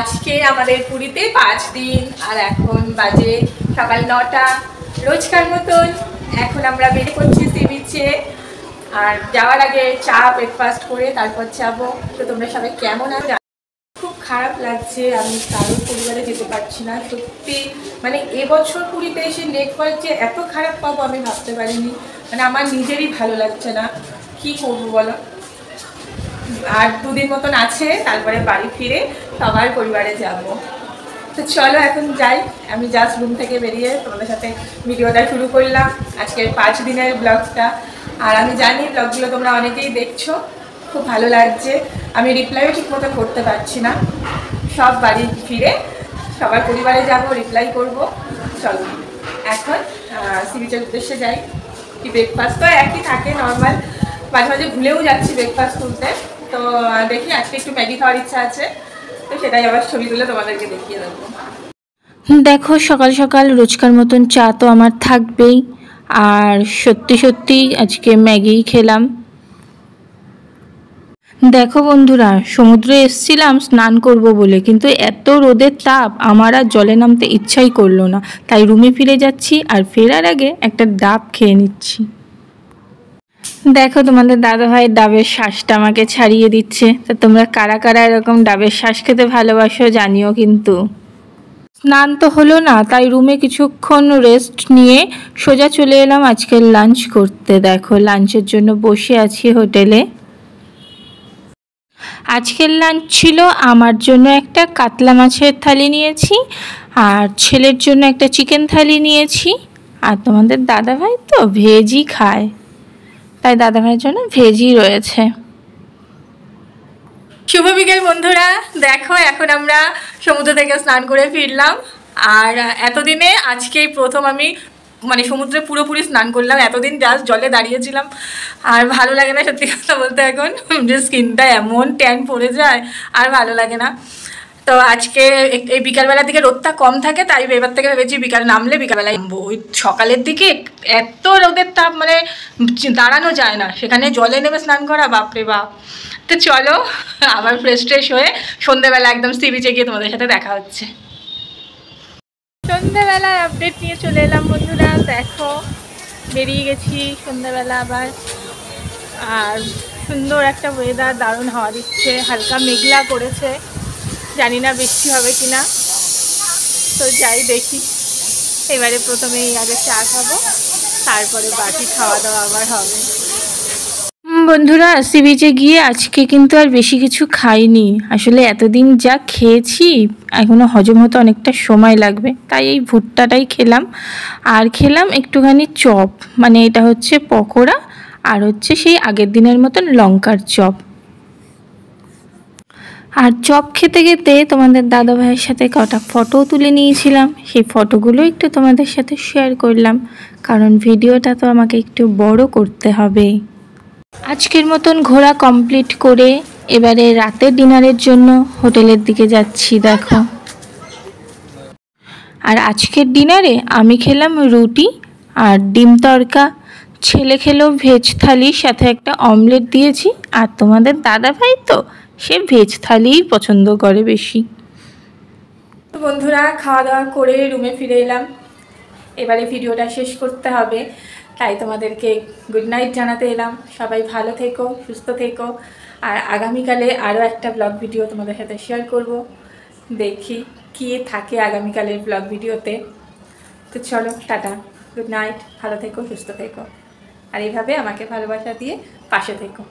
আজকে আমাদের পুরীতে 5 দিন আর এখন বাজে সকাল 9টা। রোজকার মতন এখন আমরা বের করছি সি বিচে। আর যাওয়ার আগে চা ব্রেকফাস্ট করে তারপর যাবো। তো তোমরা সবাই কেমন আছো? খুব খারাপ লাগছে, আমি কারোর পরিবারে যেতে পারছি না সত্যি। মানে এবছর পুরীতে এসে নেটওয়ার্ক যে এত খারাপ পাবো আমি ভাবতে পারিনি। মানে আমার নিজেরই ভালো লাগছে না, কি করবো বলো। আর 2 দিন মতন আছে, তারপরে বাড়ি ফিরে সবার পরিবারে যাব। তো চলো এখন যাই। আমি জাস্ট রুম থেকে বেরিয়ে তোমাদের সাথে ভিডিওটা শুরু করলাম, আজকের 5 দিনের ব্লগটা। আর আমি জানি ব্লগগুলো তোমরা অনেকেই দেখছো, খুব ভালো লাগছে। আমি রিপ্লাইও ঠিক মতো করতে পারছি না। সব বাড়ি ফিরে সবার পরিবারে যাব, রিপ্লাই করব। চলো এখন সি বিচের উদ্দেশ্যে যাই। কি ব্রেকফাস্ট তো একই থাকে নর্মাল, মাঝে মাঝে ভুলেও যাচ্ছি ব্রেকফাস্ট তুলতে। তো দেখি আজকে একটু ম্যাগি খাওয়ার ইচ্ছা আছে, তো সেটাই আবার ছবি তুলে তোমাদেরকে দেখিয়ে দেবো। দেখো সকাল সকাল রোজকার মতন চা তো আমার থাকবেই। আর সত্যি সত্যি আজকে ম্যাগি খেলাম। দেখো বন্ধুরা, সমুদ্রে এসছিলাম স্নান করব বলে, কিন্তু এত রোদের তাপ আমার আর জলে নামতে ইচ্ছাই করলো না। তাই রুমে ফিরে যাচ্ছি আর ফেরার আগে একটা ডাব খেয়ে নিচ্ছি। দেখো তোমাদের দাদাভাই ডাবের শ্বাসটা আমাকে ছাড়িয়ে দিচ্ছে। তা তোমরা কারা কারা এরকম ডাবের শ্বাস খেতে ভালোবাসো জানিও কিন্তু। স্নান তো হলো না, তাই রুমে কিছুক্ষণ রেস্ট নিয়ে সোজা চলে এলাম আজকের লাঞ্চ করতে। দেখো লাঞ্চের জন্য বসে আছি হোটেলে। আজকের লাঞ্চ ছিল আমার জন্য একটা কাতলা মাছের থালি নিয়েছি, আর ছেলের জন্য একটা চিকেন থালি নিয়েছি। আর তোমাদের দাদাভাই তো ভেজই খায়, তাই দাদাভাইয়ের জন্য ভেজই রয়েছে। শুভ বিকেল বন্ধুরা, দেখো এখন আমরা সমুদ্র থেকে স্নান করে ফিরলাম। আর এতদিনে আজকেই প্রথম আমি মানে সমুদ্রে পুরোপুরি স্নান করলাম। এতদিন জাস্ট জলে দাঁড়িয়েছিলাম, আর ভালো লাগে না সত্যি কথা বলতে। এখন যে স্কিনটা এমন ট্যান পড়ে যায়, আর ভালো লাগে না। তো আজকে এই বিকালবেলার দিকে রোদটা কম থাকে, তাই এবার থেকে ভেবেছি বিকাল নামলে বিকালবেলায় নামবো। ওই সকালের দিকে এত রোদের তাপ, মানে দাঁড়ানো যায় না। সেখানে জলে নেমে স্নান করা, বাপরে বাপ। তো চলো আবার ফ্রেশ ট্রেশ হয়ে সন্ধ্যেবেলা একদম সি বিচে গিয়ে তোমাদের সাথে দেখা হচ্ছে। সন্ধ্যেবেলার আপডেট নিয়ে চলে এলাম বন্ধুরা। দেখো বেরিয়ে গেছি সন্ধ্যেবেলা আবার। আর সুন্দর একটা ওয়েদার, দারুণ হাওয়া দিচ্ছে, হালকা মেঘলা করেছে, জানি না বৃষ্টি হবে কিনা। তো যাই দেখি। এবারে প্রথমেই আগে চা খাবো, তারপরে বাকি খাওয়া দাওয়া আবার হবে। বন্ধুরা সি বিচে গিয়ে আজকে কিন্তু আর বেশি কিছু খাইনি। আসলে এতদিন যা খেয়েছি এখনও হজম হতে অনেকটা সময় লাগবে, তাই এই ভুট্টাটাই খেলাম। আর খেলাম একটুখানি চপ, মানে এটা হচ্ছে পকোড়া, আর হচ্ছে সেই আগের দিনের মতন লঙ্কার চপ। আর চপ খেতে খেতে তোমাদের দাদাভাইয়ের সাথে কটা ফটো তুলে নিয়েছিলাম, সেই ফটোগুলো একটু তোমাদের সাথে শেয়ার করলাম, কারণ ভিডিওটা তো আমাকে একটু বড় করতে হবে। আজকের মতন ঘোরা কমপ্লিট করে এবারে রাতের ডিনারের জন্য হোটেলের দিকে যাচ্ছি। দেখো, আর আজকের ডিনারে আমি খেলাম রুটি আর ডিম তড়কা, ছেলে খেলো ভেজ থালির সাথে একটা অমলেট দিয়েছি। আর তোমাদের দাদাভাই তো সে ভেজ থালিই পছন্দ করে বেশি। তো বন্ধুরা খাওয়া দাওয়া করে রুমে ফিরে এলাম। এবারে ভিডিওটা শেষ করতে হবে, তাই তোমাদেরকে গুড নাইট জানাতে এলাম। সবাই ভালো থেকো, সুস্থ থেকো। আর আগামীকালে আরও একটা ব্লগ ভিডিও তোমাদের সাথে শেয়ার করব। দেখি কী থাকে আগামীকালের ব্লগ ভিডিওতে। তো চলো টাটা, গুড নাইট, ভালো থেকো, সুস্থ থেকো। আর এইভাবে আমাকে ভালোবাসা দিয়ে পাশে থেকো।